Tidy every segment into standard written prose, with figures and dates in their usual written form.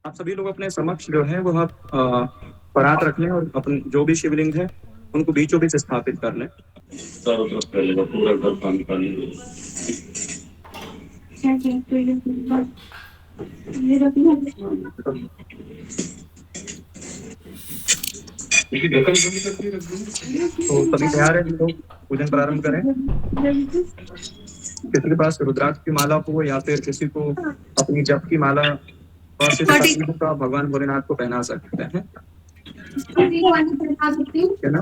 आप सभी लोग अपने समक्ष जो है वह परात रख लें और अपन जो भी शिवलिंग है उनको बीचों बीच स्थापित कर लें। चारों तरफ फैलेगा पूरा घर पानी पानी। तो सभी तैयार है, लोग पूजन प्रारंभ करें। किसी के पास रुद्राक्ष की माला हो या फिर किसी को अपनी जप की माला का भगवान भोलेनाथ को पहना सकते हैं, है ना।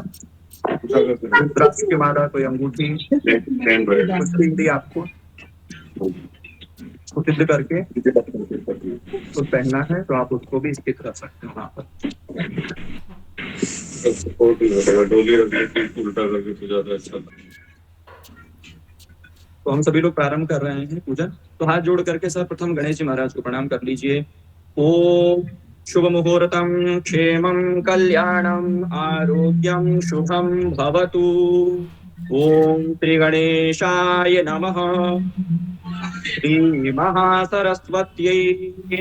रुद्राक्ष की माला, कोई अंगूठी, कुछ भी आपको सिद्ध करके कुछ पहनना है तो आप उसको भी स्थित कर सकते हैं वहाँ पर। डोली उल्टा करके तो ज्यादा अच्छा। तो हम सभी लोग प्रारंभ कर रहे हैं पूजन। तो हाथ जोड़ करके सर्वप्रथम गणेश जी महाराज को प्रणाम कर लीजिए। ओम शुभ मुहूर्तम क्षेमं कल्याणम आरोग्यम शुभम भवतु। ओम श्री गणेशाय नमः। श्री महासरस्वत्यै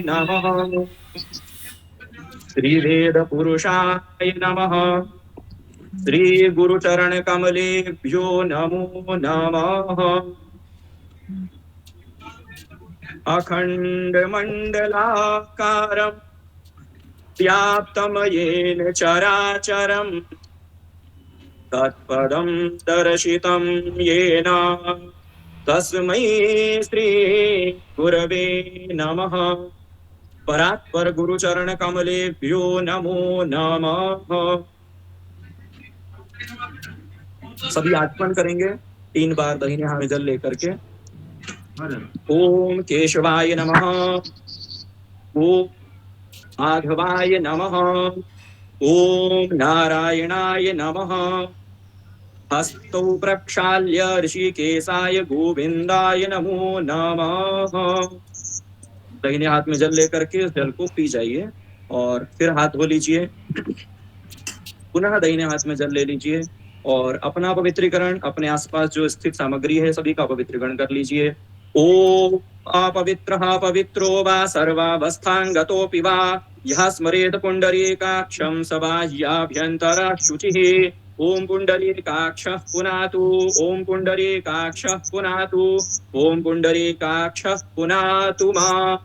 नमः। श्री वेद पुरुषाय नमः। श्री गुरुचरण कमलेभ्यो नमो नमः। अखंड मंडलाकारं व्याप्तं येन चराचरं तत्पदं दर्शितं येन तस्मै श्री गुरवे नमः। परात्पर गुरुचरण कमलेभ्यो नमो नमः। सभी आचमन करेंगे 3 बार दाहिने हाथ में जल लेकर के। ओम केशवाय नमः। ओम माधवाय नमः। ओम नारायणाय नमः। हस्तौ प्रक्षाल्य ऋषिकेशाय गोविंदाय नमो नमः। दाहिने हाथ में जल लेकर के उस जल को पी जाइए और फिर हाथ धो लीजिए। पुनः दाहिने हाथ में जल ले लीजिए और अपना पवित्रीकरण, अपने आसपास जो स्थित सामग्री है सभी का पवित्रीकरण कर लीजिए। ओम अपवित्रः पवित्रो वा सर्वावस्थांगतोऽपि वा यः स्मरेत पुण्डरीकाक्षं स बाह्याभ्यन्तरः शुचिः। ओम पुण्डरीकाक्षः पुनातु। ओम पुण्डरीकाक्षः पुनातु। ओम पुण्डरीकाक्षः पुनातु मां।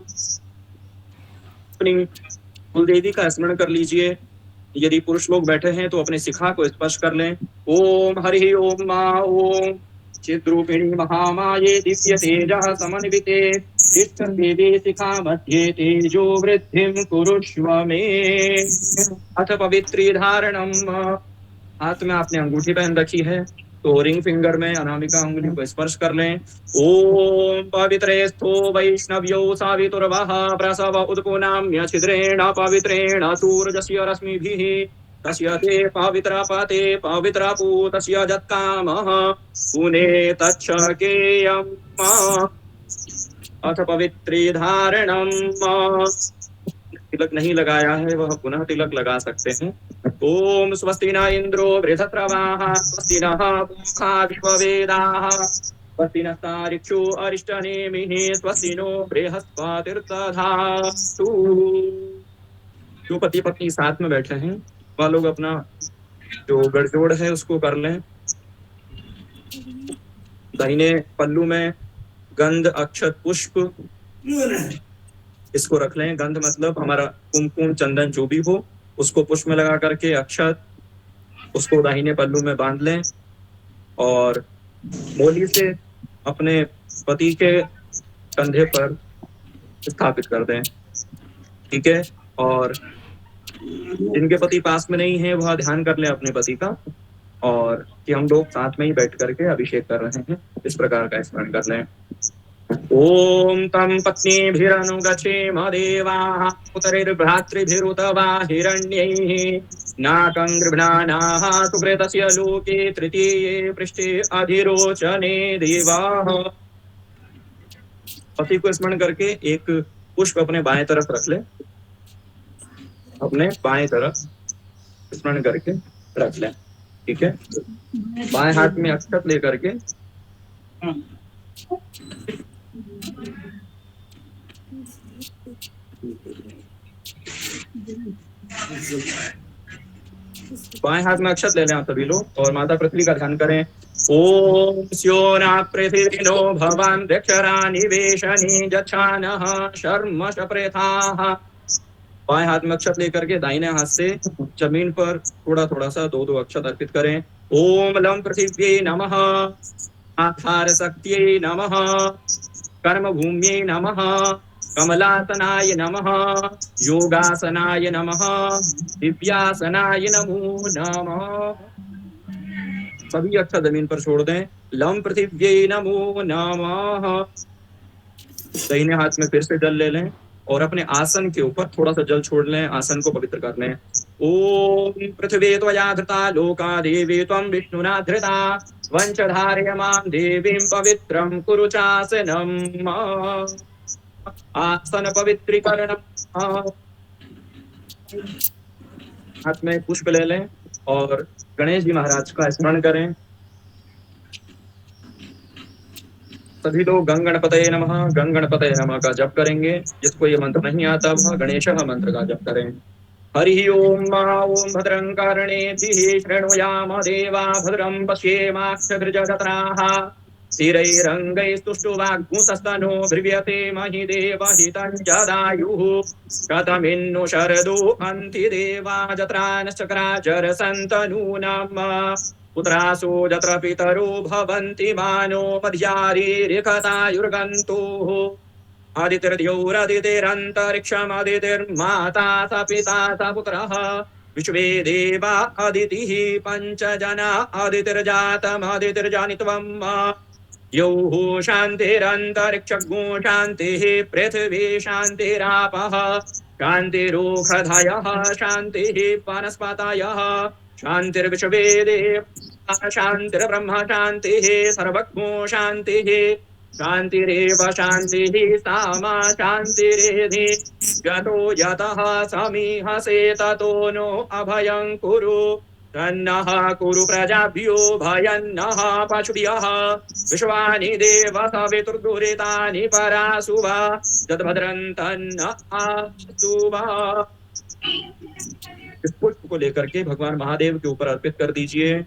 अपनी कुलदेवी का स्मरण कर लीजिए। यदि पुरुष लोग बैठे हैं तो अपने शिखा को स्पर्श कर लें। ओम हरि ओम मा ओम चिद्रूपिणी महामाये दिव्य तेजः समन्विते तिष्ठन्ति शिखा मध्ये तेजो वृद्धिं कुरुष्व मे। अथ पवित्री धारणम। हाथ में आपने अंगूठी पहन रखी है तो रिंग फिंगर में अनामिका अंगुली को स्पर्श कर लें। ओम पवित्रेस्थो वैष्णव्यो सावितुर्वः प्रसव उद्पुनाम्य छिद्रेण पवित्रेण सूर्यस्य रश्मिभिः तस्य ते पवित्रपते पवित्रपूतस्य जत्कामः पुने तच्छकेयम्। अथ पवित्री धारणम। तिलक नहीं लगाया है वह पुनः तिलक लगा सकते हैं। ओम स्वस्ति न इंद्रो वृषत्रवाः स्वस्ति नः पूषा विश्ववेदाः स्वस्ति नस्तारिक्षु अरिष्टनेमिः स्वस्ति नो बृहस्पतिर्दधातु। जो पति पत्नी साथ में बैठे हैं वह लोग अपना जो गठजोड़ है उसको कर लें। दाहिने पल्लू में गंध अक्षत पुष्प इसको रख लें। गंध मतलब हमारा कुमकुम चंदन जो भी हो उसको पुष्प में लगा करके अक्षत उसको दाहिने पल्लू में बांध लें और मोली से अपने पति के कंधे पर स्थापित कर दें। ठीक है। और जिनके पति पास में नहीं है वह ध्यान कर लें अपने पति का और कि हम लोग साथ में ही बैठ करके अभिषेक कर रहे हैं, इस प्रकार का स्मरण कर लें। ओम तम पत्नीभिरनुगच्छेम देवाः पुत्रिर्भ्रातृभिरुत वा हिरण्यैः नाकं गृह्णानाः सुकृतस्य लोके तृतीये पृष्ठे अधिरोचने देवाः। पति को स्मरण करके एक पुष्प अपने बाएं तरफ रख ले। अपने बाएं तरफ स्मरण करके रख लें। ठीक है। बाएं हाथ में अक्षत लेकर के बाएं हाथ में अक्षत ले लें आप सभी लोग और माता पृथ्वी का ध्यान करें। ओम स्योना पृथिविनो भवान दक्षरा निवेशनी जच्छानः शर्म शप्रेथाः। बाएं हाथ में अक्षत लेकर के दाहिने हाथ से जमीन पर थोड़ा थोड़ा सा दो दो अक्षत अर्पित करें। ओम लम पृथिव्यै नमः, आधार शक्त्यै नमः, कर्म भूम्यै नमः, कमलासनाय नमः, योगासनाय नमः, दिव्यासनाय नमो नमः। सभी अक्षर जमीन पर छोड़ दें। लम पृथिव्यै नमो नमः। दाहिने हाथ में फिर से जल ले लें और अपने आसन के ऊपर थोड़ा सा जल छोड़ लें, आसन को पवित्र कर लें। ओम पृथ्वी त्वया धृता लोका देवी त्वं विष्णुना धृता वंशधारयमां देवीं पवित्रं कुरु चासनम्। आसन पवित्रीकरण। हाथ में पुष्प ले लें और गणेश जी महाराज का स्मरण करें। सभी लोग गंग गणपतये नमः का जप करेंगे। जिसको ये मंत्र नहीं आता वह गणेशः मंत्र का जप करें। हरि ओम भद्रं कर्णेभिः शृणुयाम देवा भद्रं पश्येमाक्षभिर्जत्राः स्थिरैरङ्गैस्तुष्टुवाग्मुसस्तनो ब्रवीयते महि देवहितं जदायुः शतमिन्नु शरदो हन्ति देवा जत्रानश्चक्राचरसन्तनूनाम् पुत्रासो यत्र पितरो भवन्ति मानो मध्यारीरिकतायुर्गन्तुः आदितिर्द्यौरदितिरन्तरिक्षमदितिर्माता स पिता स पुत्रः विश्वे देवा अदितिः पञ्चजना अदितिर्जातमदितिर्जानित्वम् यौः शान्तिरन्तरिक्षगो शान्तिः पृथिवी शान्तिरापः शान्तिरोषधयः शान्तिः वनस्पतयः शान्तिर्विश्वे देवा शान्तिर्ब्रह्म शान्तिः सर्वज्ञो शान्तिः शान्तिरेव शान्तिः सामा शान्तिरेधि यतो यतः समीहसे ततो नो अभयं कुरु तन्नः कुरु प्रजाभ्यो भयन्नः पशुभ्यः विश्वानि देव सवितुर्दुरितानि परासुवा तद्भद्रं तन्न आसुवा। इस पुष्प को लेकर के भगवान महादेव के ऊपर अर्पित कर दीजिए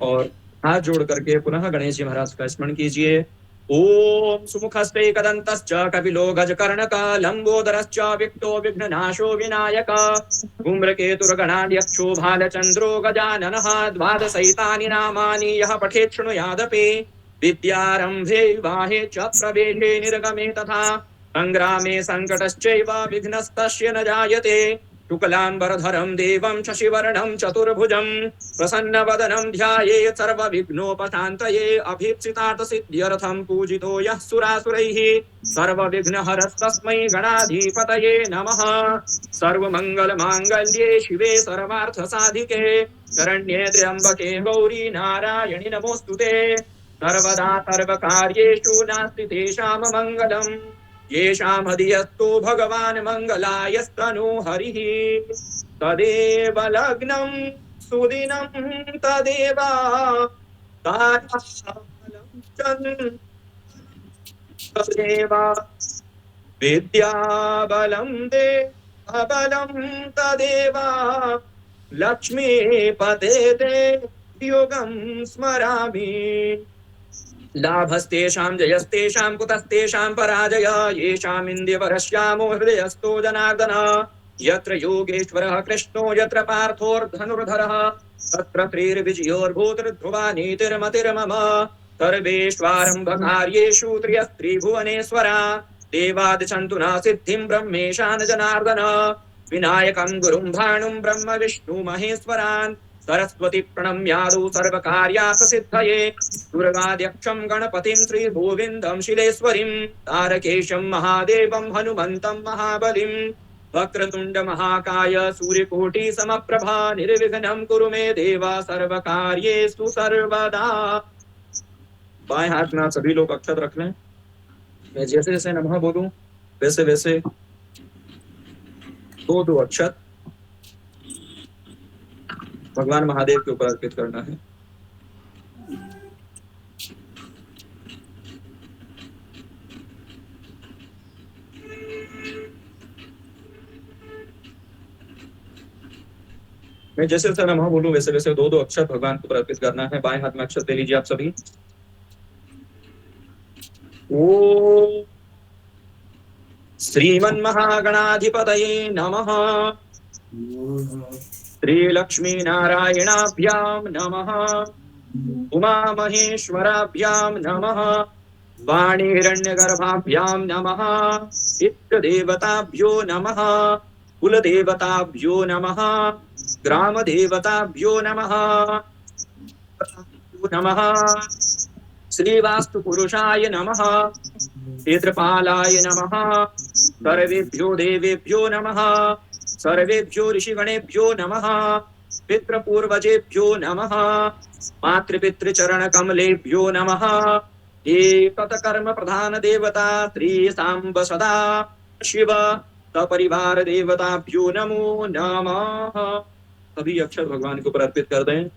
और हाथ जोड़ करके पुनः गणेश जी महाराज का स्मरण कीजिए। ओम सुमुखस्ते कदंतश्च कपिलो गजकर्णक लंबोदरश्च विक्तो विघ्ननाशो विनायक धूम्रकेतुर्गणाध्यक्षो भालचंद्रो गजाननः द्वादशैतानि नामानि यः पठेत् शृणुयादपि विद्यारंभे विवाहे च प्रवेशे निर्गमे तथा संग्रामे संकटश्चैव विघ्नस्तस्य न जायते शुक्लांबरधरं देवं शशिवर्णं चतुर्भुजं प्रसन्नवदनं ध्यायेत् सर्वविघ्नोपशान्तये अभीप्सितार्थसिद्ध्यर्थं पूजितो यः सुरासुरैः सर्वविघ्नहरस्तस्मै गणाधिपतये नमः। सर्वमङ्गलमाङ्गल्ये शिवे सर्वार्थसाधिके शरण्ये त्र्यम्बके गौरी नारायणि नमोऽस्तुते सर्वदा सर्वकार्येषु नास्ति तेषां मङ्गलम् येषामधियस्तु भगवान् मङ्गलायस्तनु हरिः तदेव लग्नं सुदिनं तदेव तदेव विद्याबलं देवबलं तदेव लक्ष्मीपते ते योगं स्मरामि लाभस्तेषां जयस्तेषां कुतस्तेषां पराजय येषामिन्द्रियवरश्यामो हृदयस्थो जनार्दन यत्र योगेश्वरः कृष्णो यत्र पार्थोर्धनुर्धरः तत्र श्रीर्विजयोर्भूतिर्ध्रुवा नीतिर्मतिर्मम सर्वेष्वारम्भकार्येषु त्रियस्त्रिभुवनेश्वरा देवादिशन्तु न सिद्धिं ब्रह्मेशान जनार्दन विनायकं गुरुं भानुं ब्रह्म विष्णु महेश्वरान् सरस्वती प्रणम्यादौ सर्वकार्यार्थसिद्धये दुर्गाध्यक्षं गणपतिं श्रीगोविन्दं शिलेश्वरीं तारकेशं महादेवं हनुमन्तं महाबलिं वक्रतुण्ड महाकाय सूर्यकोटि समप्रभा निर्विघ्नं कुरु मे देवा सर्वकार्येषु सर्वदा। बाएं हाथ में आप सभी लोग अक्षत रख लें। मैं जैसे जैसे नमः बोलूं वैसे वैसे दो दो अक्षत भगवान महादेव के ऊपर अर्पित करना है। मैं जैसे जैसे नमः बोलूं वैसे वैसे दो दो अक्षर भगवान को अर्पित करना है। बाएं हाथ में अक्षर ले लीजिए आप सभी। ओम श्रीमन्महागणाधिपतये नमः। श्रीलक्ष्मी नारायणाभ्यां नमः। उमा महेश्वराभ्यां नमः। वाणी हिरण्यगर्भाभ्यां नमः। इष्टदेवताभ्यो नमः। कुलदेवताभ्यो नमः। ग्रामदेवताभ्यो नमः। नमः। श्रीवास्तुपुरुषाय नमः। क्षेत्रपालाय नमः। सर्वेभ्यो देवेभ्यो नमः। सर्वेभ्यो ऋषिगणेभ्यो नमः। पितृपूर्वजेभ्यो नमः। मातृपितृचरणकमलेभ्यो नमः। एकतकर्म प्रधान देवता श्री सांब सदा शिव सपरिवार देवताभ्यो नमो नमः। सभी अक्षर भगवान को अर्पित कर दें।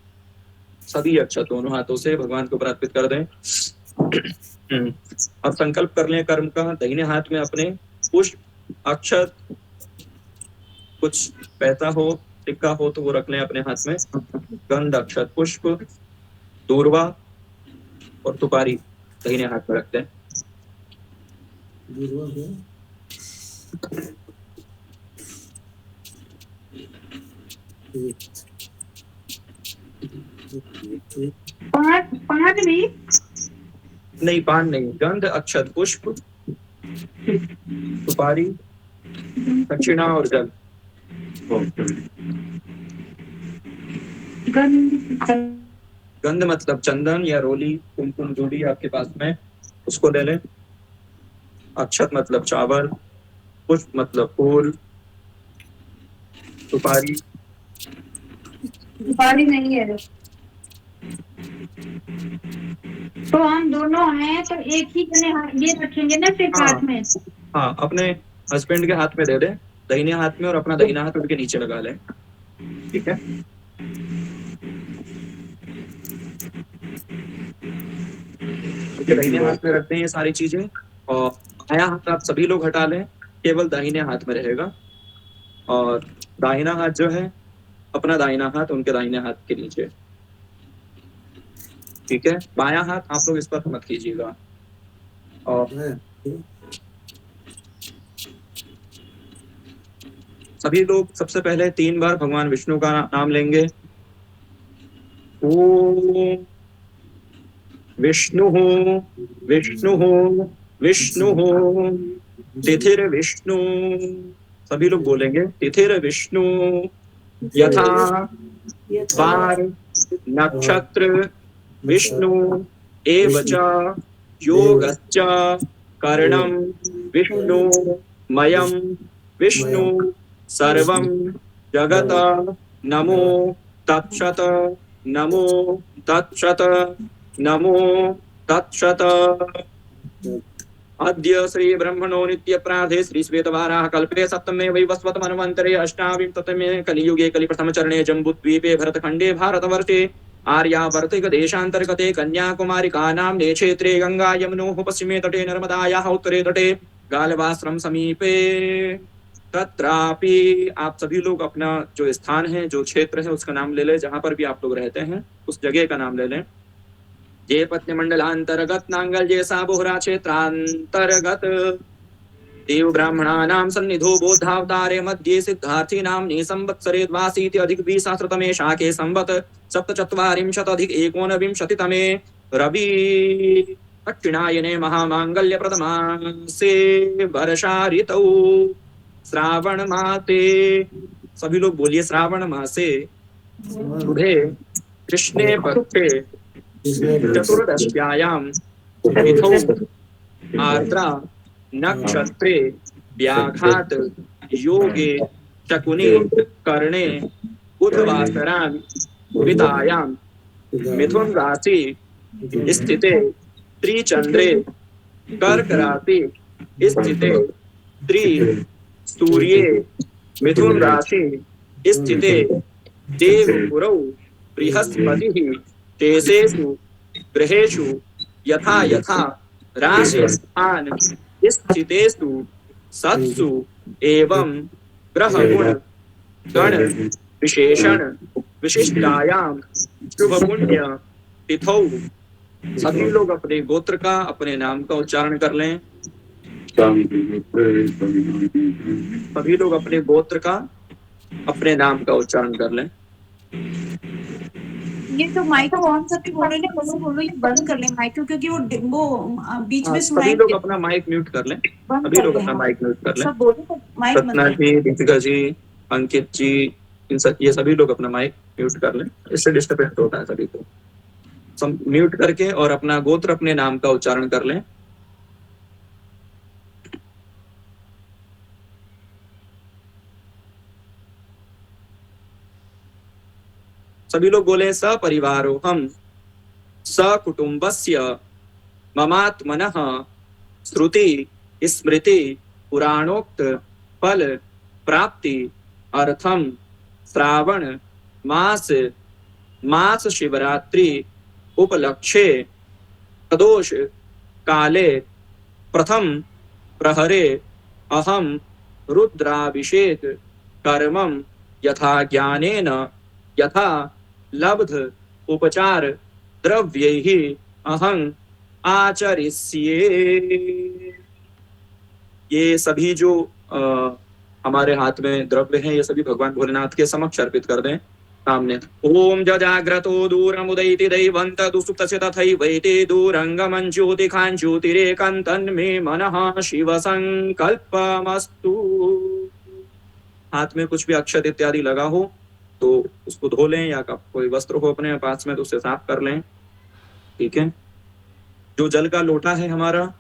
सभी अक्षर दोनों हाथों से भगवान को अर्पित कर दें। अब संकल्प कर लें कर्म का। दाहिने हाथ में अपने पुष्प अक्षर, कुछ पैसा हो सिक्का हो तो वो रख लें अपने हाथ में। गंध अक्षर पुष्प दूर्वा और तुपारी दाहिने हाथ में रखते हैं। पान भी नहीं, पान नहीं, गंध अक्षत पुष्प सुपारी दक्षिणा और जल। गंध मतलब चंदन या रोली कुमकुम जो भी आपके पास में उसको ले लें। अक्षत मतलब चावल, पुष्प मतलब फूल, सुपारी नहीं है। तो हम दोनों हैं तो एक ही जने ये रखेंगे ना सिर्फ हाथ में। हाँ, अपने हस्बैंड के हाथ में दे दे दाहिने हाथ में और अपना दाहिना हाथ उनके नीचे लगा ले। ठीक है। दाहिने हाथ में रखते हैं ये सारी चीजें और बायां हाथ आप सभी लोग हटा लें, केवल दाहिने हाथ में रहेगा। और दाहिना हाथ जो है अपना दाहिना हाथ उनके दाहिने हाथ के नीचे। ठीक है। बायां हाथ आप लोग इस पर मत कीजिएगा। और सभी लोग सबसे पहले 3 बार भगवान विष्णु का नाम लेंगे। ओम विष्णु विष्णु विष्णु तिथिर विष्णु। सभी लोग बोलेंगे तिथिर विष्णु यथा वार नक्षत्र विष्णु एवच योगश्च कर्णं विष्णु मयं विष्णु सर्वं जगत नमो तत्सत नमो तत्सत नमो तत्सत। अद्य श्री ब्रह्मणो नित्य प्राधे श्री श्वेतवाराह कल्पे सप्तमे वैवस्वत मन्वन्तरे अष्टाविंशतमे कलियुगे कलिप्रथम चरणे जम्बूद्वीपे भरतखण्डे भारतवर्षे आर्यावर्तिक देशान्तर्गते कन्याकुमारिकानां क्षेत्रे गंगा यमुनोः पश्चिमे तटे नर्मदायाः उत्तरे तटे गालवाश्रम समीपे तत्रापि। आप सभी लोग अपना जो स्थान है जो क्षेत्र है उसका नाम ले लें। जहां पर भी आप लोग रहते हैं उस जगह का नाम ले लें। ये पत्नी मंडलांतर्गत नांगल सा बोहरा क्षेत्रांतर्गत देव ब्राह्मणानां सन्निधो बोधावतारे मध्ये सिद्धार्थी नाम्नि संवत्सरे द्वाशीति अधिक 20सहस्रतमे शाके संवत् 7चत्वारिंशत् अधिक 19विंशतितमे रवि दक्षिणायने महामांगल्य प्रथमासे वर्षा ऋतौ श्रावण मासे। सभी लोग बोलिए श्रावण मासे शुभे कृष्णे पक्षे चतुर्दश्यायां तिथौ आर्द्रा नक्षत्रे व्याघात योगे शकुने कर्णे बुधवासरां वितायां मिथुन राशि स्थिते त्रिचंद्रे कर्क राशि स्थिते त्रि सूर्ये मिथुन राशि स्थिते देवपुरौ बृहस्पतिः तेषु ग्रहेषु यथा यथा राशि स्थान स्थितेषु सत्सु एवं ग्रह गुण गण विशेषण विशिष्टायाम शुभ पुण्य तिथौ सभी लोग अपने गोत्र का, अपने नाम का उच्चारण कर लें। सभी लोग अपने गोत्र का, अपने नाम का उच्चारण कर लें। ये तो माइक को ऑन करके बोलो ना, बोलो ये बंद कर ले माइक को, क्योंकि वो बीच में सभी लोग अपना माइक म्यूट कर लें। सभी लोग अपना माइक म्यूट कर लें। सब बोलो तो माइक सतना जी, दीपिका जी, अंकित जी, ये सभी लोग अपना माइक म्यूट कर लें। इससे डिस्टर्बेंस होता है सभी को। सब म्यूट करके और अपना गोत्र, अपने नाम का उच्चारण कर लें। सभी लोग बोले सपरिवारोहम सकुटुंबस्य ममात्मनः श्रुति स्मृति पुराणोक्त फल प्राप्ति अर्थम श्रावण मास शिवरात्रि उपलक्ष्ये प्रदोष काले प्रथम प्रहरे अहम रुद्राभिषेक कर्मं यथा ज्ञानेन यथा लब्ध उपचार द्रव्यैः अहं आचरिष्ये। ये सभी जो हमारे हाथ में द्रव्य हैं, ये सभी भगवान भोलेनाथ के समक्ष अर्पित कर दें सामने। ओम जजाग्रतो दूरमुदैति दैवन्त दुसुप्तस्य तथैवैति दूरंगमं ज्योतिखां ज्योतिरेकं तन्मे मनः शिव संकल्पमस्तु। हाथ में कुछ भी अक्षत इत्यादि लगा हो तो उसको धो लें, या कोई वस्त्र हो अपने पास में तो उससे साफ कर लें। ठीक है। जो जल का लोटा है हमारा,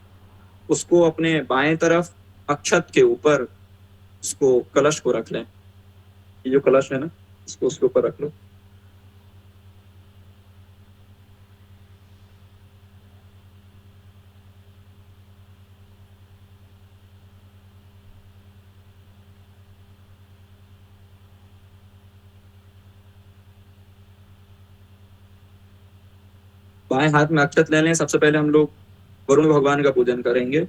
उसको अपने बाएं तरफ अक्षत के ऊपर उसको कलश को रख लें। ये जो कलश है ना, इसको उसके ऊपर रख लो। बाएं हाथ में अक्षत ले लें। सबसे पहले हम लोग वरुण भगवान का पूजन करेंगे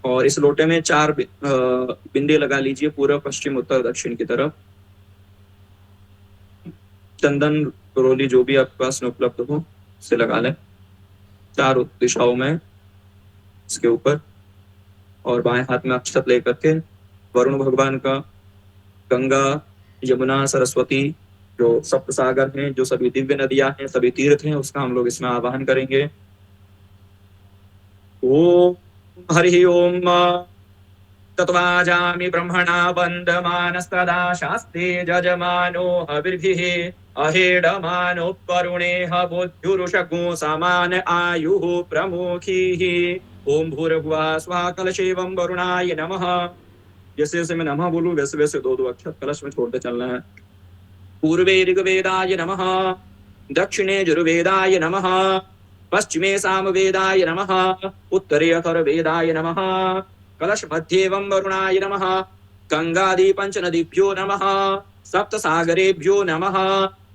और इस लोटे में 4 बिंदे लगा लीजिए, पूर्व पश्चिम उत्तर दक्षिण की तरफ। चंदन रोली जो भी आपके पास में उपलब्ध हो उसे लगा लें 4 दिशाओं में इसके ऊपर। और बाएं हाथ में अक्षत लेकर के वरुण भगवान का, गंगा यमुना सरस्वती जो सप्त सागर हैं, जो सभी दिव्य नदियां हैं, सभी तीर्थ हैं, उसका हम लोग इसमें आवाहन करेंगे। ओम हरि ओम तत्वाजामि ब्रह्मणा वन्दमानस्तदा शास्ते जजमानो हविर्भिः अहेडमानो वरुणेह बुद्धिरुषगो समान आयुः प्रमुखीः। ओम भूर्भुवः स्वः कलशेवं वरुणाय नमः। जैसे जैसे मैं नमः बोलूं वैसे वैसे 2-2 अक्षर कलश में छोड़ते चलना है। पूर्वे ऋग्वेदाय नमः, दक्षिणे यजुर्वेदाय नमः, पश्चिमे सामवेदाय नमः, उत्तरे अथर्ववेदाय नमः। कलश मध्येवं वरुणाय नमः। गंगादि पंचनदीभ्यो नमः। सप्त सागरेभ्यो नमः।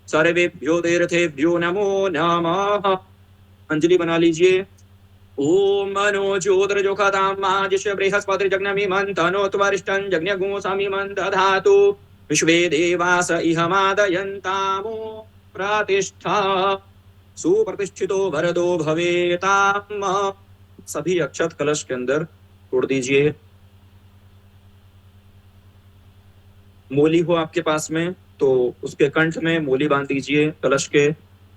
सर्वेभ्यो तीर्थेभ्यो नमो नमः। अंजलि बना लीजिए। ओम मनो ज्योतिर्जुखतां माजिष बृहस्पतिर्जग्नमिमं तनोत्वरिष्ठं जज्ञगुंसमिमं दधातु। विश्वे देवास इहमादयन्तामो प्रतिष्ठा सुप्रतिष्ठितो वरदो भवेताम। सभी अक्षत कलश के अंदर तोड़ दीजिए। मोली हो आपके पास में तो उसके कंठ में मोली बांध दीजिए कलश के।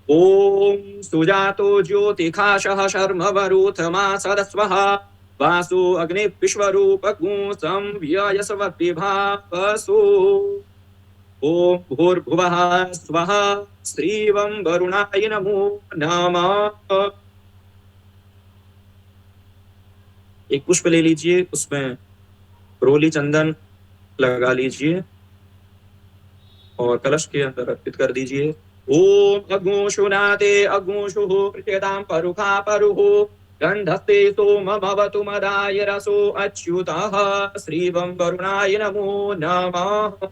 ओम सुजातो ज्योतिखाशः शर्मवरूथमा सदस्वः वासु अग्नि विश्वरूप गुंसं व्ययसवद्विभावसु। ओम भूर्भुवः स्वः श्रीवं वरुणाय नमो नमः। एक पुष्प ले लीजिए, उसमें रोली चंदन लगा लीजिए और कलश के अंदर अर्पित कर दीजिए। ओम अग्निषु नाते अग्निषु प्रचेतां परुखा परुः गंधस्ते सोमभवतु मदाय रसो अच्युतः श्रीवं वरुणाय नमो नमः।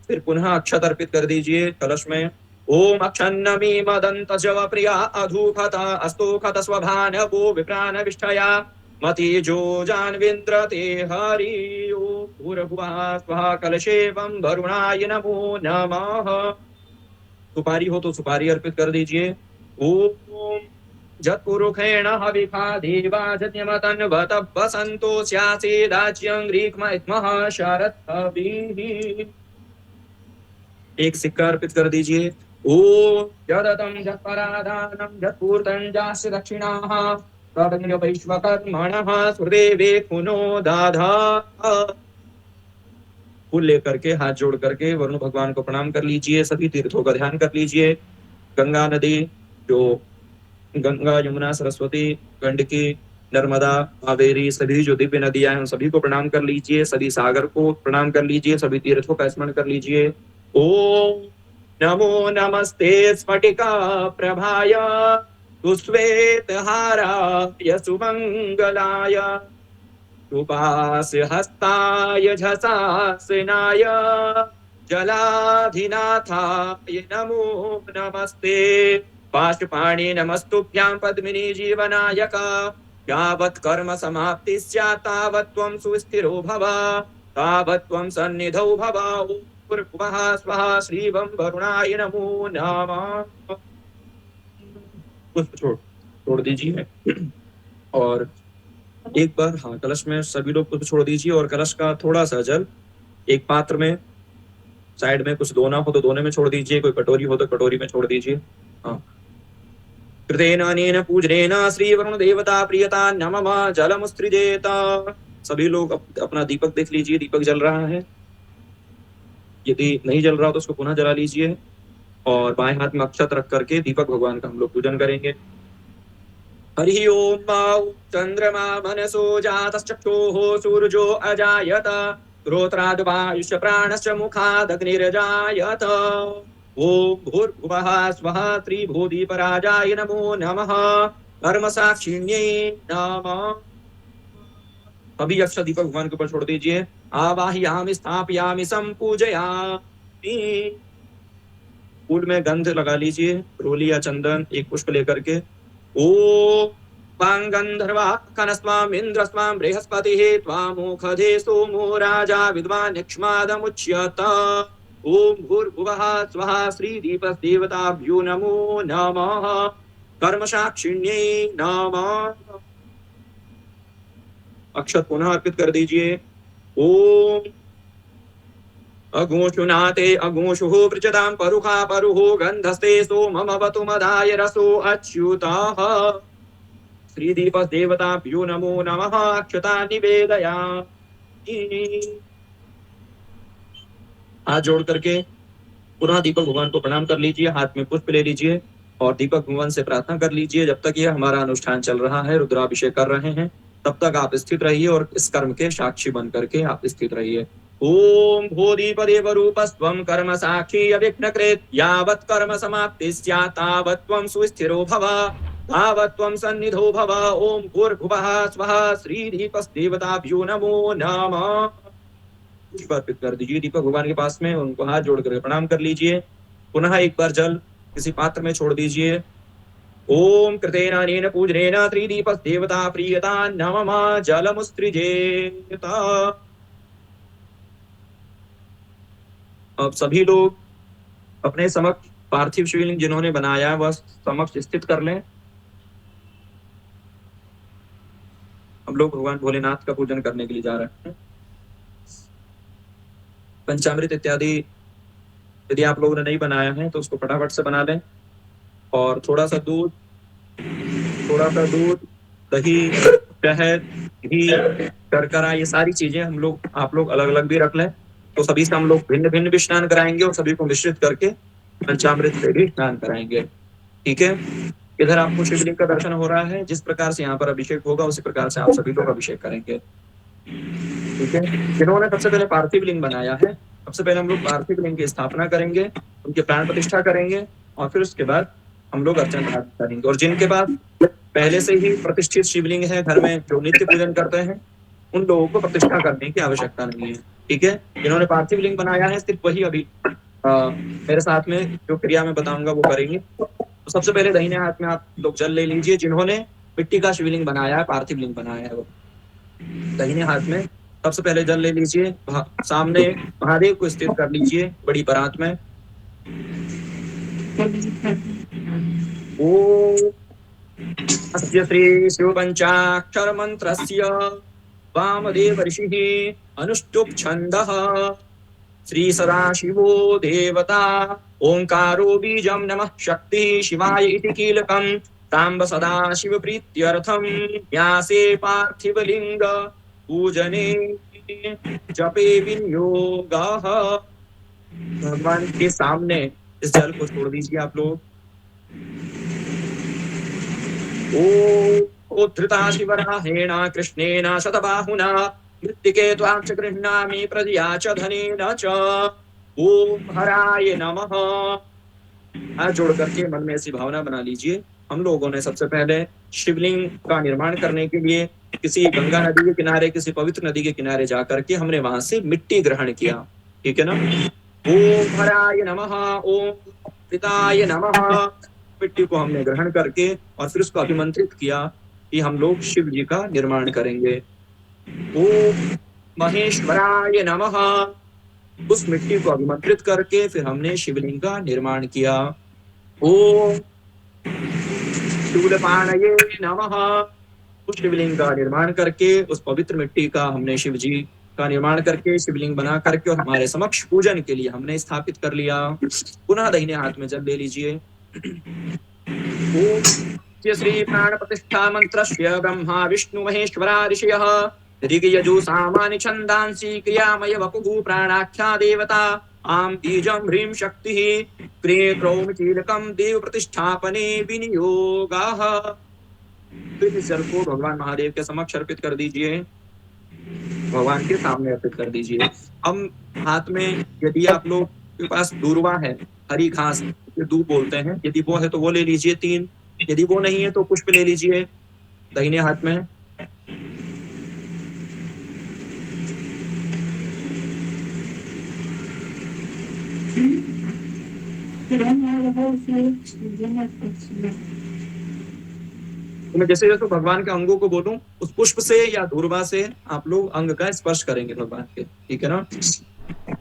फिर पुनः अक्षत अर्पित कर दीजिए कलश में। ओम अक्षन्नमी मदंत जव प्रिया अधूखत अस्तोखत स्वभान वो विप्रान विष्ठया मतिजो जान्विन्द्रते हरि ओम भूर्भुवः स्वः कलशेवं वरुणाय नमो नमः। सुपारी हो तो सुपारी अर्पित कर दीजिए। ओम जत्पुरुषेण हविखा देवा जन्यमतन्वत वसन्तो स्यासीदाच्यं ह्रीक्मः शरद्भिः। एक सिक्का अर्पित कर दीजिए। ओम जदतं जत्परादानं जत्पूर्तं जास्य दक्षिणाः तदन्य वैश्वकर्मणः सुदेवे पुनो दाधाः। फूल लेकर के हाथ जोड़ करके वरुण भगवान को प्रणाम कर लीजिए। सभी तीर्थों का ध्यान कर लीजिए। गंगा नदी, जो गंगा यमुना सरस्वती गंडकी नर्मदा कावेरी सभी जो दिव्य नदियां हैं उन सभी को प्रणाम कर लीजिए। सभी सागर को प्रणाम कर लीजिए। सभी तीर्थों का स्मरण कर लीजिए। ओम नमो नमस्ते स्फटिका प्रभाय सुश्वेत हाराय सुमंगलाय उपास्य हस्ताय झसासनाय जलाधिनाथाय नमो नमस्ते। पाशपाणि नमस्तुभ्यां पद्मिनी जीवनायका यावत् कर्म समाप्ति स्यात् तावत् त्वं सुस्थिरो भव तावत् त्वं सन्निधौ भव। ओम भूर्भुवः स्वः श्रीवं वरुणाय नमो नमः। पुष्प छोड़ दीजिए और एक बार हाँ कलश में सभी लोग पुष्प छोड़ दीजिए और कलश का थोड़ा सा जल एक पात्र में साइड में कुछ दोना हो तो दोने में छोड़ दीजिए। कोई कटोरी हो तो कटोरी में छोड़ दीजिए। हाँ कृतेन अनेन पूजनेन श्री वरुण देवता प्रियता नमः जलमुत्सृजेत। सभी लोग अपना दीपक देख लीजिए। दीपक जल रहा है। यदि नहीं जल रहा तो उसको पुनः जला लीजिए और बाएं हाथ में अक्षत रख करके दीपक भगवान का हम लोग पूजन करेंगे। हरि ओम चंद्रमा मनसो जातश्चक्षुः सूर्यो अजायत श्रोत्राद्वायुश्च प्राणश्च मुखादग्निरजायत। ओम भूर्भुवः स्वः त्रिभूतिपराजाय नमो नमः कर्मसाक्षिण्यै नमः। अभी अक्षत दीपक भगवान के ऊपर छोड़ दीजिए। आवाहयामि स्थापयामि संपूजयामि। फूल में गंध लगा लीजिए। रोली या चंदन एक पुष्प लेकर के। ओम पांगंधर्वा कनस्वाम इंद्रस्वाम बृहस्पतिः त्वामुखधे सोमो राजा विद्वान् यक्ष्मादमुच्यत। ओम भूर्भुवः स्वः श्रीदीपदेवताभ्यो नमो नमः कर्मसाक्षिण्यै नमः। अक्षत पुनः अर्पित कर दीजिए। ओम अघोषुनाते अघोषुः पृचतां परुखा परुहो गन्धस्ते सोममवतु मदाय रसो अच्युतः। श्रीदीपदेवताभ्यो नमो नमः अक्षता निवेदयामि। हाथ जोड़ करके पुनः दीपक भगवान को प्रणाम कर लीजिए। हाथ में पुष्प ले लीजिए और दीपक भगवान से प्रार्थना कर लीजिए। जब तक यह हमारा अनुष्ठान चल रहा है, रुद्राभिषेक कर रहे हैं, तब तक आप स्थित रहिए और इस कर्म के साक्षी बन करके आप स्थित रहिए। ओम भूदीपदेव रूपस्त्वं कर्म साक्षी अविघ्नकृत् यावत् कर्म समाप्ति स्यात् तावत् त्वं सुस्थिरो भव तावत् त्वं सन्निधो भव। ओम भूर्भुवः स्वः श्रीदीपदेवताभ्यो नमो नमः। पुष्प अर्पित कर दीजिए दीपक भगवान के पास में। उनको हाथ जोड़ कर प्रणाम कर लीजिए। पुनः एक बार जल किसी पात्र में छोड़ दीजिए। ओम कृतेन अनेन पूजनेन त्रिदीपदेवता प्रियता नमः जलमुत्सृजेत। अब सभी लोग अपने समक्ष पार्थिव शिवलिंग जिन्होंने बनाया वह समक्ष स्थित कर लें। हम लोग भगवान भोलेनाथ का पूजन करने के लिए जा रहे हैं। पंचामृत इत्यादि यदि आप लोगों ने नहीं बनाया है तो उसको फटाफट से बना लें और थोड़ा सा दूध, दही, शहद, घी, शर्करा, ये सारी चीजें आप लोग अलग अलग भी रख लें। तो सभी से हम लोग भिन्न भिन्न भी स्नान कराएंगे और सभी को मिश्रित करके पंचामृत से भी स्नान कराएंगे। ठीक है। इधर आपको शिवलिंग का दर्शन हो रहा है। जिस प्रकार से यहाँ पर अभिषेक होगा उसी प्रकार से आप सभी लोग अभिषेक करेंगे। ठीक है। जिन्होंने सबसे पहले पार्थिव लिंग बनाया है, सबसे पहले हम लोग पार्थिव लिंग की स्थापना करेंगे, उनके प्राण प्रतिष्ठा करेंगे और फिर उसके बाद हम लोग अर्चना करेंगे। और जिनके पास पहले से ही प्रतिष्ठित शिवलिंग है घर में, जो नित्य पूजन करते हैं, उन लोगों को प्रतिष्ठा करने की आवश्यकता नहीं है। ठीक है। जिन्होंने पार्थिव लिंग बनाया है सिर्फ वही अभी मेरे साथ में जो क्रिया में बताऊंगा वो करेंगे। तो सबसे पहले दाहिने हाथ में आप लोग जल ले लीजिए। जिन्होंने मिट्टी का शिवलिंग बनाया है, पार्थिव लिंग बनाया है वो। दाहिने हाथ में सबसे पहले जल ले लीजिए, सामने महादेव को स्थित कर लीजिए बड़ी परात में। ओम अस्य श्री शिव पंचाक्षर मंत्रस्य वामदेव ऋषिः अनुष्टुप् छन्दः श्री सदाशिवो देवता ओंकारो बीजं नमः शक्ति शिवाय इति कीलकं तांब सदाशिव प्रीत्यर्थं न्यासे पार्थिवलिंग पूजने जपे विनियोगः। भगवान के सामने इस जल को छोड़ दीजिए आप लोग। ओ धृता शिवराहेण कृष्णेन शतबाहुना मृत्तिके त्वां च गृह्णामि प्रजया च धनेन च। ओम हराय नमः। हाथ जोड़ करके मन में ऐसी भावना बना लीजिए। हम लोगों ने सबसे पहले शिवलिंग का निर्माण करने के लिए किसी गंगा नदी के किनारे, किसी पवित्र नदी के किनारे जाकर के हमने वहां से मिट्टी ग्रहण किया, ठीक है ना। ओम हराय नमः, ओम पिताय नमः। मिट्टी को हमने ग्रहण करके और फिर उसको अभिमंत्रित किया कि हम लोग शिव जी का निर्माण करेंगे। ओम महेश्वराय नमः। उस मिट्टी को अभिमंत्रित करके फिर हमने शिवलिंग का निर्माण किया। ओम शूलपाणये नमः। उस शिवलिंग का निर्माण करके, उस पवित्र मिट्टी का हमने शिव जी का निर्माण करके शिवलिंग बना करके और हमारे समक्ष पूजन के लिए हमने स्थापित कर लिया। पुनः दाहिने हाथ में जल ले लीजिए। ओम श्री प्राण प्रतिष्ठा मंत्रस्य ब्रह्मा विष्णु महेश्वरा ऋषयः ऋग्यजु सामानि छन्दांसि क्रियामय वपुः प्राणाख्या देवता आम बीजं ह्रीं शक्तिः क्रिये क्रौम कीलकं देव प्रतिष्ठापने विनियोगः। फिर इस जल को भगवान महादेव के समक्ष अर्पित कर दीजिए, भगवान के सामने अर्पित कर दीजिए। हम हाथ में, यदि आप लोग के पास दूर्वा है, हरी घास दूब बोलते हैं, यदि वो है तो वो ले लीजिए 3, यदि वो नहीं है तो पुष्प ले लीजिए दाहिने हाथ में। तो मैं जैसे जैसे भगवान के अंगों को बोलूं, उस पुष्प से या दूर्वा से आप लोग अंग का स्पर्श करेंगे भगवान के, ठीक है ना।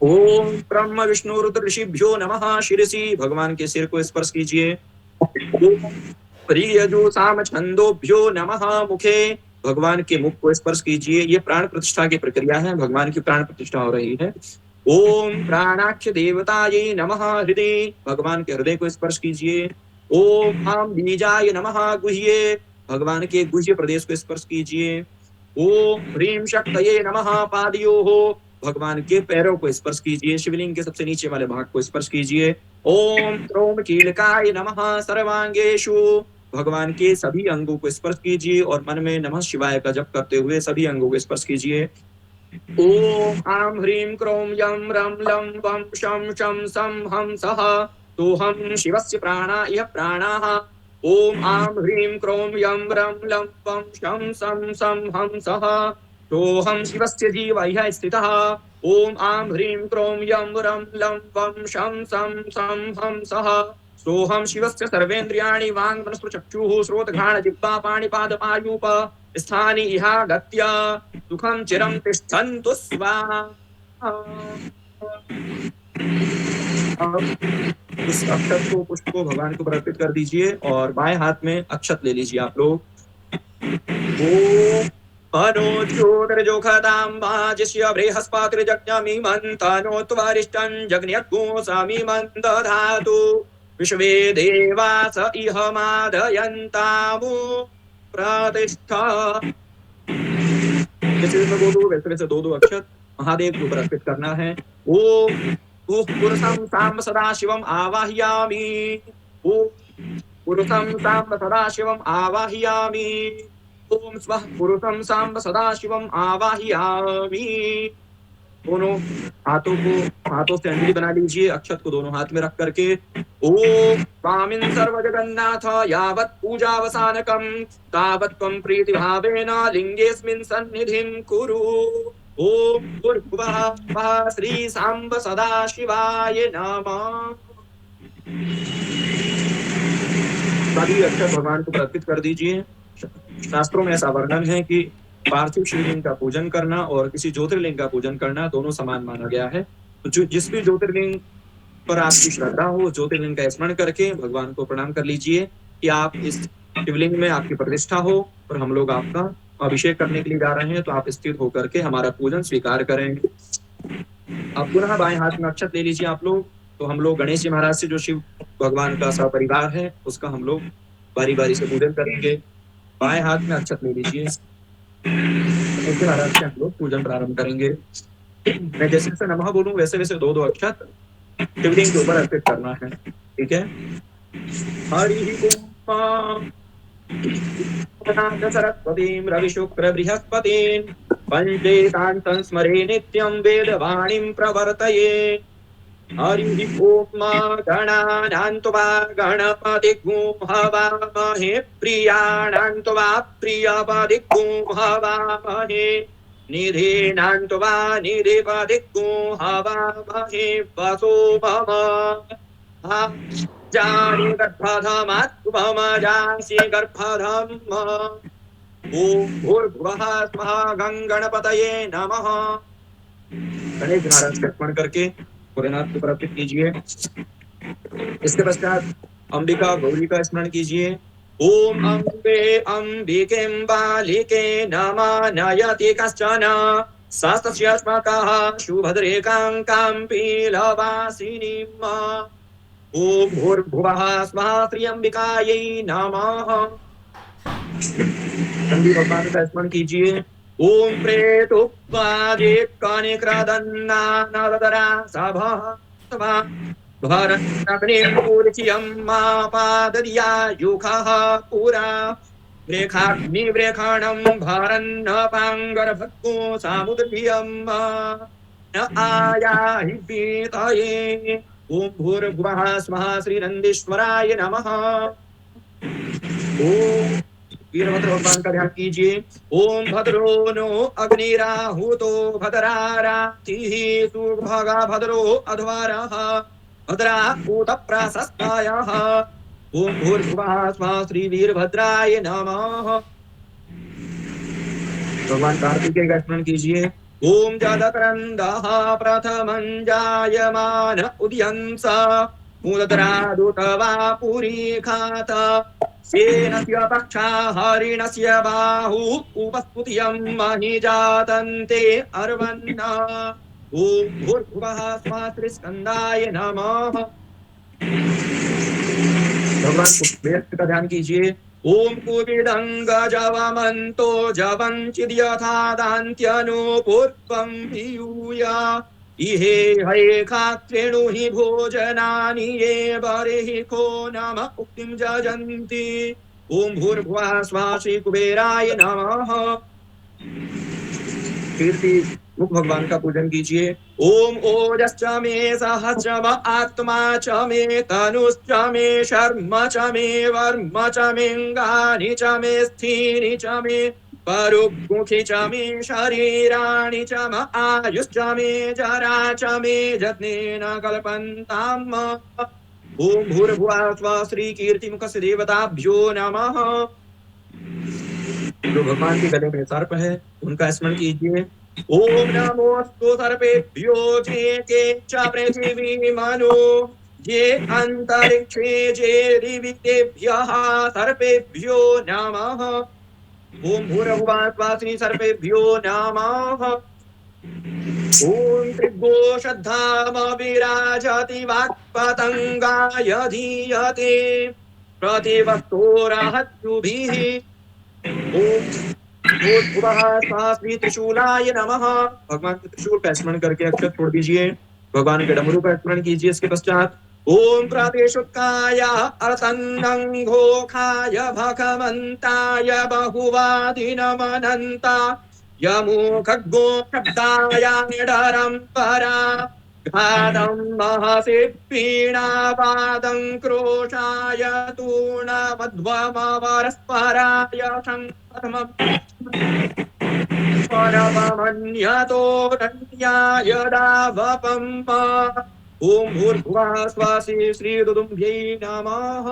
ओम ब्रह्म विष्णु रुद्र ऋषिभ्यो नमः शिरसी। भगवान के सिर को स्पर्श कीजिए। ओम प्रियजो साम छंदोभ्यो नमः मुखे। भगवान के मुख को स्पर्श कीजिए। ये प्राण प्रतिष्ठा की प्रक्रिया है, भगवान की प्राण प्रतिष्ठा हो रही है। ओम प्राणाक्ष देवताये नमः हृदय। भगवान के हृदय को स्पर्श कीजिए। ओम आम बीजाय नमः गुह्ये। भगवान के गुह्य प्रदेश को स्पर्श कीजिए। ओम ह्रीं शक्तये नमः पादयोः। भगवान के पैरों को स्पर्श कीजिए, शिवलिंग के सबसे नीचे वाले भाग को स्पर्श कीजिए। ओम क्रौम कीलकाय नमः सर्वांगेषु। भगवान के सभी अंगों को स्पर्श कीजिए और मन में नमः शिवाय का जप करते हुए सभी अंगों को स्पर्श कीजिए। ओम आम ह्रीं क्रोम यम रम लम वम शम शम सम हम सह तोहम शिवस्य प्राणा इह प्राणाः। ओम आम ह्रीं क्रोम यम रम लम वम शम सम सम हम सह तोहम शिवस्य जीव इह स्थितः। ओम आम ह्रीं क्रोम यम रम लम वम शम सम सम हम सह सोहम शिवस्य सर्वेन्द्रियाणि वांग मनस्पृ चक्षुः श्रोत घ्राण जिह्वा पाणिपाद पायूप स्थानि इहागत्य सुखं चिरं तिष्ठन्तु स्वाहा। उस अक्षत को, पुष्प को भगवान को अर्पित कर दीजिए और बाएं हाथ में अक्षत ले लीजिए आप लोग। ओम अनोज्योतिर्जोखतां वाजिष्य बृहस्पतिर्जज्ञमिमं त्वरिष्टं जग्न्यग्गोसामिमं दधातु विश्वे देवास इह मादयन्तामु प्रतिष्ठा। जैसे बोलो वैसे वैसे 2-2 अक्षत महादेव के ऊपर अर्पित करना है। ओम पुरुषं साम्ब सदाशिवम् आवाहयामि। ओम पुरुषं साम्ब सदाशिवम् आवाहयामि। ओम स्वः पुरुषं साम्ब सदाशिवम् आवाहयामि। दोनों हाथों से अंजलि बना लीजिए, अक्षत को दोनों हाथ में रख करके। ओम स्वामिन् सर्वजगन्नाथ यावत् पूजावसानकं तावत् त्वं प्रीतिभावेन लिंगेऽस्मिन् सन्निधिं कुरु। ओम भूर्भुवः श्री सांब सदाशिवाय नमः। सभी अक्षत भगवान को अर्पित कर दीजिए। शास्त्रों में ऐसा वर्णन है कि पार्थिव शिवलिंग का पूजन करना और किसी ज्योतिर्लिंग का पूजन करना दोनों समान माना गया है। तो जो जिस भी ज्योतिर्लिंग पर आपकी श्रद्धा हो, ज्योतिर्लिंग का स्मरण करके भगवान को प्रणाम कर लीजिए कि आप इस शिवलिंग में आपकी प्रतिष्ठा हो और हम लोग आपका अभिषेक करने के लिए जा रहे हैं, तो आप स्थित होकर के हमारा पूजन स्वीकार करेंगे। अब पुनः बाएं हाथ में अक्षत ले लीजिए आप लोग। तो हम लोग गणेश जी महाराज से जो शिव भगवान का सपरिवार है उसका हम लोग बारी बारी से पूजन करेंगे। बाएं हाथ में अक्षत ले लीजिए। गणेश जी महाराज से हम लोग पूजन प्रारंभ करेंगे। मैं जैसे जैसे नमः बोलूं वैसे वैसे दो दो अक्षत शिवलिंग के ऊपर अर्पित करना है। ठीक है। हरि ओम सरस्वतीं रविशुक्र बृहस्पतिं पंचेतान्तं स्मरे नित्यं वेदवाणीं प्रवर्तये। हरि ओम गणानां त्वा गणपतिं हवामहे प्रियाणां त्वा प्रियपतिं हवामहे निधीनां त्वा निधिपतिं हवामहे वसो मम जानि गर्भधमात्मजासि गर्भधम्। ओम भूर्भुवः स्वः गणपतये नमः। गणेश महाराज का स्मरण करके भोलेनाथ को अर्पित कीजिए। इसके पश्चात अंबिका गौरी का स्मरण कीजिए। ओम अम्बे अंबिकें बालिके नमः नयति कश्चन शास्त्रस्यास्माकः शुभद्रेकां पीलवासिनीम्। ओम भूर्भुवः स्वः त्र्यंबिकायै नमः। चंडी भगवान का स्मरण कीजिए। ओम प्रेतोपादे कनिक्रदन्ना नवदरा सभा भरन्नग्निपूर्चियं मापाददिया युखः पुरा रेखाग्निव्रेखाणं भरन्नपाङ्गरभक्को सामुद्रियं न आयाहि पीतये। ओम भूर्भुवः स्वः श्रीनंदीश्वराय नमः। ओम वीरभद्र भगवान का ध्यान कीजिए। ओम भद्रो नो अग्निराहुतो भद्रारातिः सुभगा भद्रो अध्वरः भद्रा ऊत प्रशस्तायः। ओम भूर्भुवः स्वः श्री वीरभद्राय नमः। भगवान कार्तिकेय का स्मरण कीजिए। ओम जदक्रन्दः प्रथमं जायमान उदयंस मुदद्रादुतवा पुरीखात सेनस्य पक्षा हरिणस्य बाहु उपस्फुत्यं महि जातन्ते अर्वन्ना। ओम भूर्भुवः स्वः त्रिस्कन्दाय नमः। भगवान कुबेर का ध्यान कीजिए। ओम कुबिदंग जवमन्तो जवंचिद्यथा दान्त्यनु पूर्वं पीयूया इहे हैखात्रेणु हि भोजनानि ये बर्हि को नम उक्तिं जजन्ति। ओम भूर्भुवः स्वः श्री कुबेराय नमः। कीर्ति मुख भगवान का पूजन कीजिए। ओम ओजश्च मे सहस्र आत्मा च मे तनुश्च मे शर्म च मे वर्म च मेऽङ्गानि च मे स्थीनि च मे परुमुखि च मे शरीराणि च म आयुश्च मे जरा च मे जत्नेन कल्पन्ताम्। ओम भूर्भुवः स्वः श्री कीर्तिमुख से देवताभ्यो नमः। जो भगवान के गले में सर्प है उनका स्मरण कीजिए। ओम नमोस्तु सर्पेभ्यो जे के च पृथिवी मनो ये अंतरिक्षे जे दिवितेभ्यः सर्पेभ्यो नमः। ओम भूर्भुवः स्वः श्री सर्पेभ्यो नमः। ओम त्रिगो श्रद्धाम विराजति वाक्पतंगाय धीयते प्रतिवत्तोरहत्युभिः। ओम भूर्भुवः स्वः श्री त्रिशूलाय नमः। भगवान के त्रिशूल का स्मरण करके अक्षत छोड़ दीजिए। भगवान के डमरू का स्मरण कीजिए। इसके पश्चात ओम प्रादेशुकाय अर्तन्नघोखाय भगवन्ताय बहुवादिनमनन्ता यमो खड्गो शब्दाय निडरं परा घातं महसि पीणावादं क्रोशाय तूर्णमध्वमवरस्पराय शङ्खमं परममन्यतो रण्याय दावपम्। ओम भूर्भुवः स्वः श्री दुदुम्भ्यै नमः।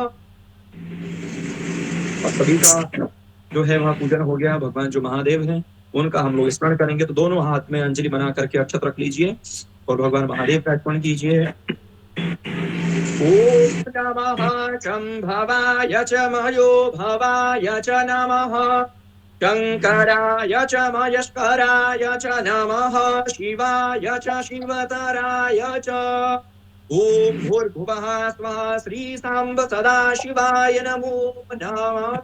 और सभी का जो है वह पूजन हो गया। भगवान जो महादेव हैं उनका हम लोग स्मरण करेंगे। तो दोनों हाथ में अंजलि बना करके अक्षत रख लीजिए और भगवान महादेव का अर्पण कीजिए। ओम नमः शंभवाय च मयो भवाय च नमः, शंकराय च मयस्कराय च नमः, शिवाय च शिवतराय च। ओम भूर्भुवः स्वः श्री सांब सदाशिवाय नमो नमः।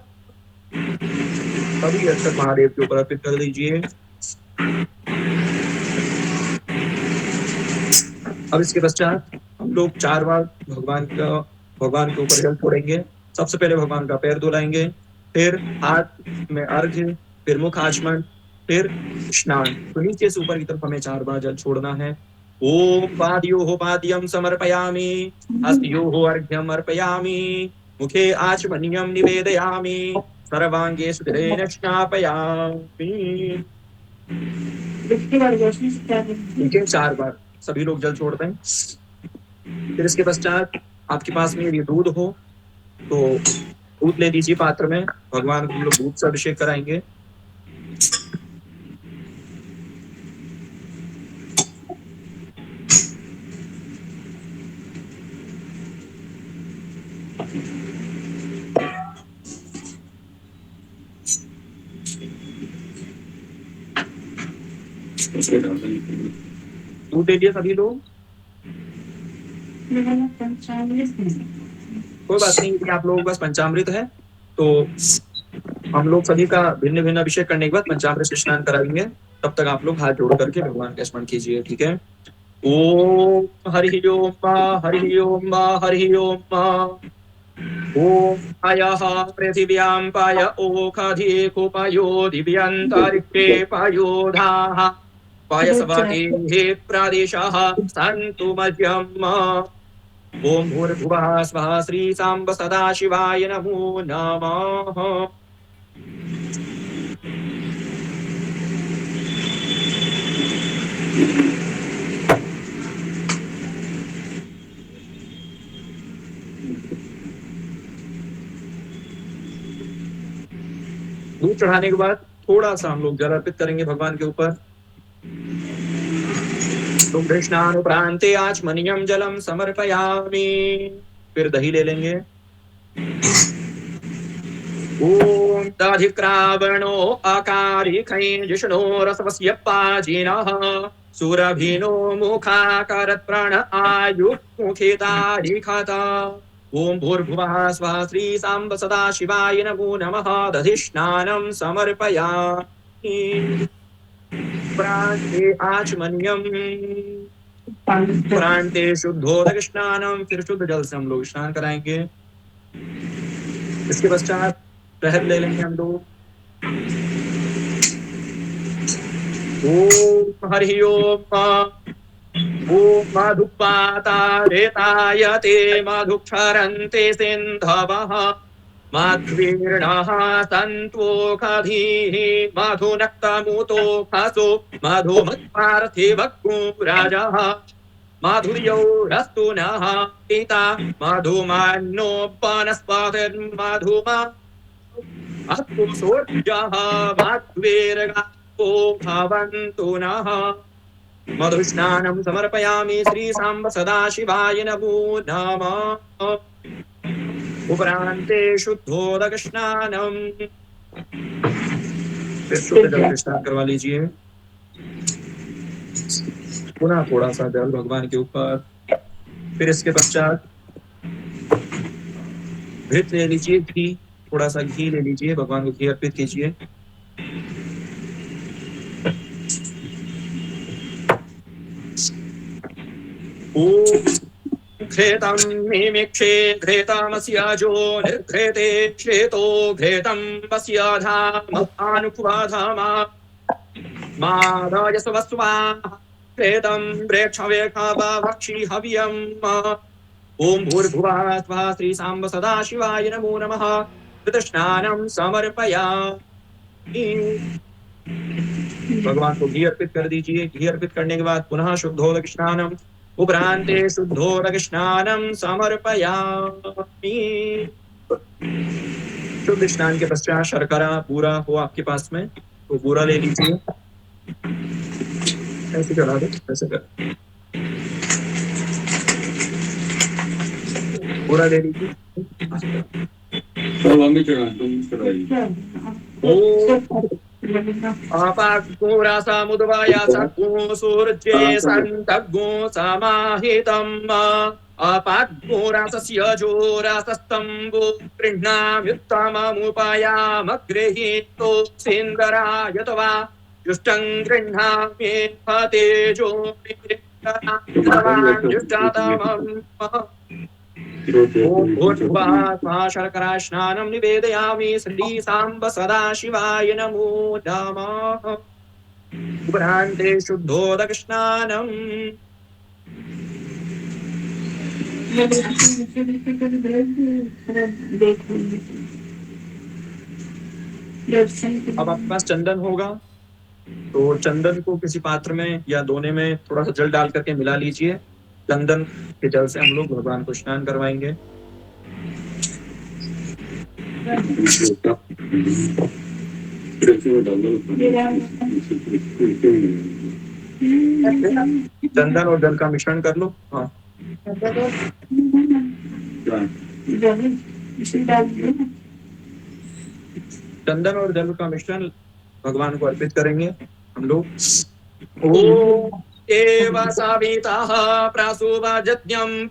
सभी अक्षत महादेव के ऊपर अर्पित कर दीजिए। अब इसके पश्चात हम लोग 4 बार भगवान के ऊपर जल छोड़ेंगे। सबसे पहले भगवान का पैर धुलाएंगे, फिर हाथ में अर्घ्य, फिर मुख आचमन, फिर स्नान। तो नीचे से ऊपर की तरफ हमें 4 बार जल छोड़ना है। ओम पादयोः पाद्यं समर्पयामि, हस्तयोः अर्घ्यम् अर्पयामि, मुखे आचमनीयं निवेदयामि, सर्वांगे सुधिरेण स्नापयामि। ठीक है, 4 बार सभी लोग जल छोड़ते हैं। फिर इसके पश्चात आपके पास में यदि दूध हो तो दूध ले लीजिए पात्र में। भगवान को हम लोग दूध से अभिषेक कराएंगे। दूध ले लिया सभी लोग। कोई बात नहीं, यदि आप लोगों के पास पंचामृत है तो हम लोग सभी का भिन्न भिन्न अभिषेक करने के बाद पंचामृत से स्नान कराएंगे। तब तक आप लोग हाथ जोड़ करके भगवान का स्मरण कीजिए। ठीक है। ओम हरि ओम हरि ओम हरि ओम। ओम अयः पृथिव्यां पाय ओखधिको पायो दिव्यन्तरिक्षे पायोधाः पायसवतेः प्रदेशः सन्तु मध्यम्। ओम भूर्भुवः स्वः श्री सांब सदाशिवाय नमो नमः। दूध चढ़ाने के बाद थोड़ा सा हम लोग जल अर्पित करेंगे भगवान के ऊपर। तो कृष्णानुप्रांते आचमनीयं जलम समर्पयामि। फिर दही ले लेंगे। ओम दधिक्रावणो अकारिखै जिष्णो रसवस्य पाजिनः सुरभिनो मुखाकरत् प्रण आयुः मुखितारिखत। ओम भूर्भुवः स्वः श्री सांब सदाशिवाय नमो नमः। दधिस्नानं समर्पयामि। प्रान्ते आचमनीयं प्रान्ते शुद्धोदक स्नानम। फिर शुद्ध जल से हम लोग स्नान कराएंगे। इसके पश्चात प्रहर ले लेंगे हम लोग। ओम हरि ओम। ओम मधुपाता रेतायते मधुक्षरन्ते सिन्धवः मध्वीर्णः सन्त्वोखधीः मधुनक्तमुतोखसो मधुमत्पार्थिवक्कुराजः माधुर्यो रस्तु नः पिता मधुमान्नो वनस्पतिर्मधुमा अस्तु सूर्यः मध्वीर्गावो भवन्तु नः। मधुस्नानं समर्पयामि श्री सांब सदाशिवाय नमो नमः। उपरान्ते शुद्धोदक स्नानम। फिर शुद्ध जल से स्नान करवा लीजिए। पुनः थोड़ा सा जल भगवान के ऊपर। फिर इसके पश्चात घृत ले लीजिए, घी, थोड़ा सा घी ले लीजिए, भगवान को घी अर्पित कीजिए। घृतं मिमिक्षे घृतमस्याजो निर्घृते श्वेतो घृतं वस्याधाम आनुपुवाधामा मादयसवस्वा घृतं प्रेक्षवेखाभक्षि हव्यम्। ओम भूर्भुवः स्वः श्री सांब सदाशिवाय नमो नमः। घृतस्नानं समर्पयामि। भगवान को घी अर्पित कर दीजिए। घी अर्पित करने के बाद पुनः शुद्धोदक स्नानम। उपरान्ते शुद्धोदक स्नानं समर्पयामि। शुद्ध स्नान के पश्चात शर्करा पूरा हो आपके पास में तो पूरा ले लीजिए, ऐसे चढ़ा दो, ऐसे कर पूरा ले लीजिए। सब हम ही चढ़ाएं, तुम चढ़ाइए। अपाग्गो समुद्भया सग्गो सूर्ये सन्तग्गो समाहितम् अपाग्गो रासस्य जोरासस्तम्भो गृह्णाम्युत्तममुपयामगृहीतो सेन्दराय तवा जुष्टं गृह्णामि तेजो शर्करा स्नानं निवेदयामि श्री सांब सदाशिवाय नमो नमः। उपरान्ते शुद्धोदक स्नानम् अब आपके पास चंदन होगा तो चंदन को किसी पात्र में या दोने में थोड़ा सा जल डाल करके मिला लीजिए। चंदन के जल से हम लोग भगवान को स्नान करवाएंगे। चंदन और जल का मिश्रण कर लो। हाँ चंदन और जल का मिश्रण भगवान को अर्पित करेंगे हम लोग। ओम एव साविताः प्रासुवाजत्यं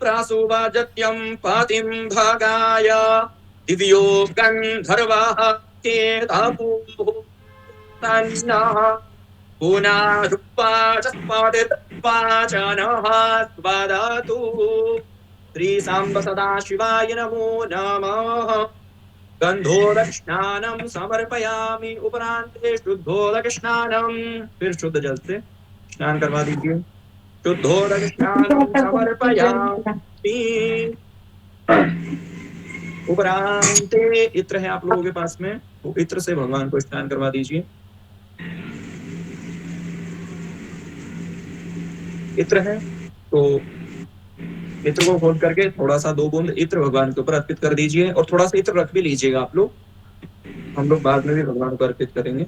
पातिं भागाय दिव्यो गन्धर्वाः केतापुः तन्नः पुनारुपाचस्पादिर्वाचनः स्वदतु। श्री सांब सदाशिवाय नमो नमः। गंधोदक स्नानं समर्पयामि। उपरांते शुद्धोदक स्नानं, फिर शुद्ध जल से स्नान करवा दीजिए। शुद्धोदक स्नानं समर्पयामि। उपरांते इत्र है आप लोगों के पास में, तो इत्र से भगवान को स्नान करवा दीजिए। इत्र है तो इत्र को खोल करके थोड़ा सा 2 बूंद इत्र भगवान के ऊपर अर्पित कर दीजिए और थोड़ा सा इत्र रख भी लीजिएगा आप लोग। हम लोग बाद में भी भगवान को अर्पित करेंगे।